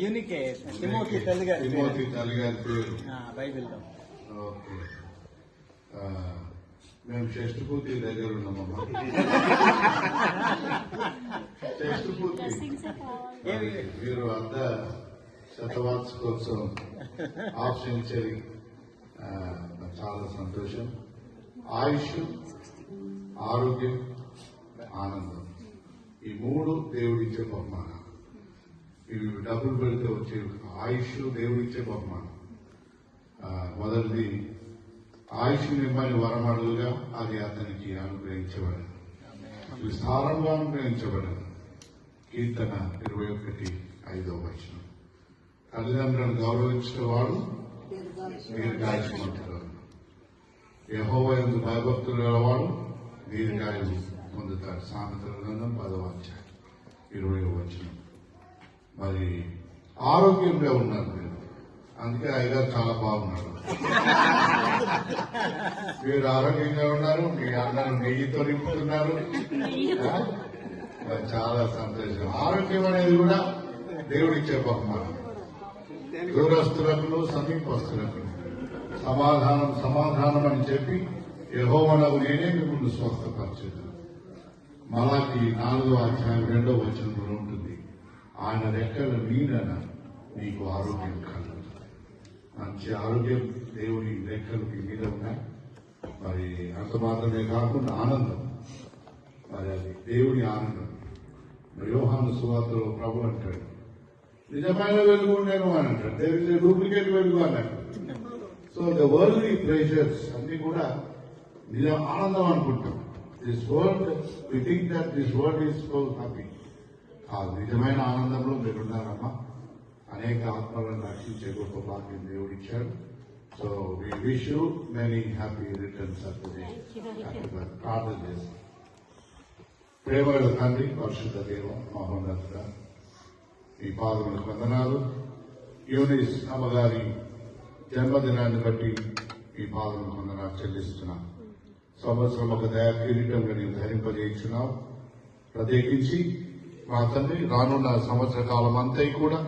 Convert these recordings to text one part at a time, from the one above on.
యూనికే Timothy తల్లి గారి పేరు బైబిల్లో. ఓకే, మేము షష్ఠపూర్తి దగ్గర ఉన్నామమ్మా. షష్ఠపూర్తి మీరు అర్ధ శతవార్షికోత్సవం హాఫ్ సెంచరీ, చాలా సంతోషం. ఆయుష్, ఆరోగ్యం, ఆనందం, ఈ మూడు దేవుడిచ్చే బహుమానం. ఇవి డబ్బులు పెడితే వచ్చే ఆయుష్ దేవుడిచ్చే బహుమానం. మొదటిది ఆయుష్ నిమ్మని వరమడులుగా అది అతనికి అనుగ్రహించబడదు, విస్తారంగా అనుగ్రహించబడదు. కీర్తన 21:5. తల్లిదండ్రులను గౌరవించిన వాడు దీర్ఘాయుష్మంతుడు. యెహోవా యందు భయభక్తులు గలవాడు దీర్ఘాయువు పొందుతాడు. సామెతల గ్రంథం 10:20. మరి ఆరోగ్యంగా ఉన్నారు మీరు, అందుకే అయ్యగారు చాలా బాగున్నారు. మీరు ఆరోగ్యంగా ఉన్నారు, మీ అందరూ నెయ్యితో నింపుతున్నారు. చాలా సంతోషం. ఆరోగ్యం అనేది కూడా దేవుడిచ్చే బహుమానం. దూరస్తులకు సమీపస్తులకు సమాధానం అని చెప్పి యెహోవానగు నేనే మిమ్మల్ని స్వస్థపరచుతాను. మలాకి 4:2 ఉంటుంది, ఆయన రెక్కల నీడన నీకు ఆరోగ్యం కలుగుతుంది. మంచి ఆరోగ్యం దేవుని రెక్కలు మీ మీద ఉన్నాయి. మరి అంత మాత్రమే కాకుండా ఆనందం, మరి అది దేవుని ఆనందం. మరి యోహాను సువార్తలో ప్రభు అంటాడు, నిజమైన వెలుగు నేను అని అంటాడు, దేవుని డూప్లికేట్ వెలుగు అన్నాడు. సో ద వరల్డ్లీ ప్రెషర్స్ అన్ని కూడా నిజం ఆనందం అనుకుంటాం. This world we think that this world is so happy. ఆ నిజమైన ఆనందంలో మీరున్నారమ్మా. అనేక ఆత్మలను రక్షించే గొప్ప భాగ్యం దేవుడిచ్చాడు. So we wish you many happy returns of the day. ప్రార్థన చేస్తాం. ప్రేమగల తండ్రి, పరిశుద్ధ దేవ, మహోన్నత, ఈ పాదములకు వందనాలు. యూనిస్ అమ్మగారి జన్మదినాన్ని బట్టి ఈ పాదములకు వందనాలు చెల్లిస్తున్నాం. సంవత్సరం ఒక దయా కిరీటంగా నేను ధరింపజేయించున్నావు. ప్రత్యేకించి మా తండ్రి రానున్న సంవత్సర కాలం అంతా కూడా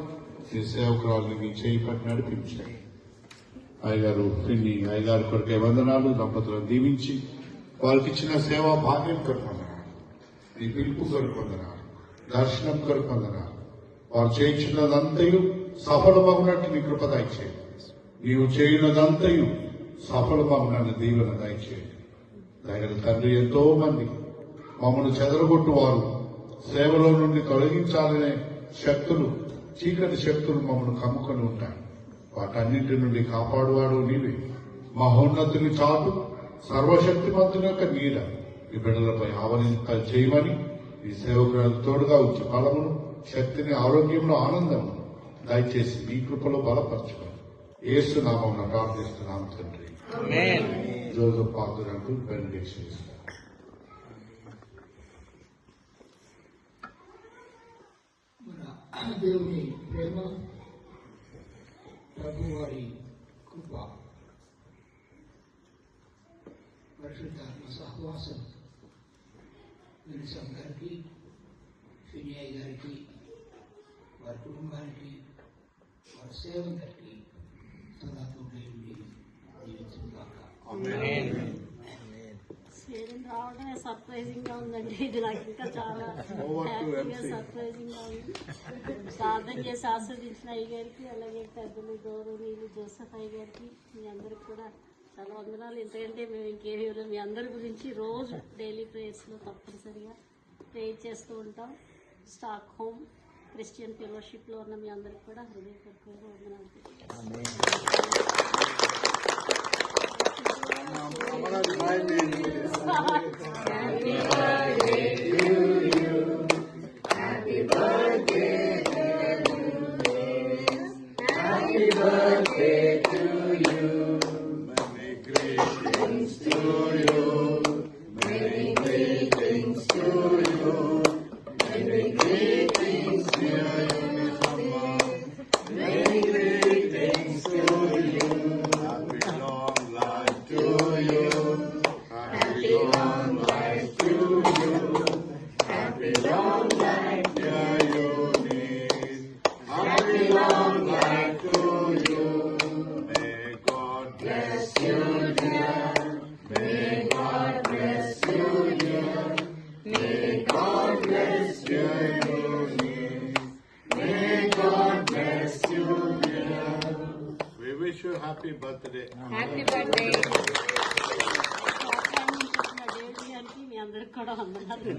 ఈ సేవకురాలను మీ చేయి పట్టి నడిపించాయి. అయ్యగారు పిన్ని అయ్యగారి కొరకే వందనాలు. దంపతులను దీవించి వారికి ఇచ్చిన సేవా భాగ్యం కొరకు వందనాలు, నీ పిలుపు కొరకు వందనాలు, దర్శనం కొరకు వందనాలు. వారు చేయించినదంతయు సఫలమగునట్టు నీ కృప దయచేయండి. నీవు చేయనదంతయు సఫలమగునన్న దీవెన దయచేయండి. దయగల తండ్రి, ఎంతో మంది మమ్మల్ని చెదరగొట్టు వారు సేవలో నుండి తొలగించాలనే శక్తులు, చీకటి శక్తులు మమ్మల్ని కమ్ముకొని ఉంటాయి. వాటన్నింటి నుండి కాపాడువాడు నీవే. మహోన్నతుని చాటు సర్వశక్తిమంతుని యొక్క నీడ ఈ బిడ్డలపై ఆవరింప చేయమని ఈ సేవకులకు తోడుగా వచ్చి బలమును, శక్తిని, ఆరోగ్యంలో ఆనందము దయచేసి మీ కృపలో బలపరచుకోండి. యేసు నామమున ప్రార్థిస్తున్నాము తండ్రి. జోసెఫ్ పాత్రకు బెనిడిక్షన్ ఇస్తారు. దేవుని ప్రేమ, ప్రభు వారి కృప, పరిశుద్ధాత్మ సహవాసం వినిసం గారికి, ఫినియా గారికి, వారి కుటుంబానికి, వారి సేవకులకి సదాతోటి జీవించుగాక. రావడమే సర్ప్రైజింగ్ గా ఉందండి. ఇది నాకు ఇంకా చాలా హ్యాపీగా సర్ప్రైజింగ్ గా ఉంది. ప్రార్థన చేసి ఆస్వాదించిన అయ్య గారికి, అలాగే పెద్దలు గౌరవనీయులు జోసెఫ్ అయ్య గారికి, మీ అందరికి కూడా చాలా వందనాలు. ఎందుకంటే మేము ఇంకేమీ మీ అందరి గురించి రోజు డైలీ ప్రేయర్స్ లో తప్పనిసరిగా ప్రే చేస్తూ ఉంటాం. స్టాక్ హోమ్ క్రిస్టియన్ ఫెలోషిప్ లో ఉన్న మీ అందరికి కూడా హృదయపూర్వక వందనాలు. Happy long life May God bless you, dear. May God bless you, dear. May God bless you, dear. May God bless you, dear. We wish you happy birthday. Happy birthday. David గారికి మీ అందరికి కూడా వందనాలు.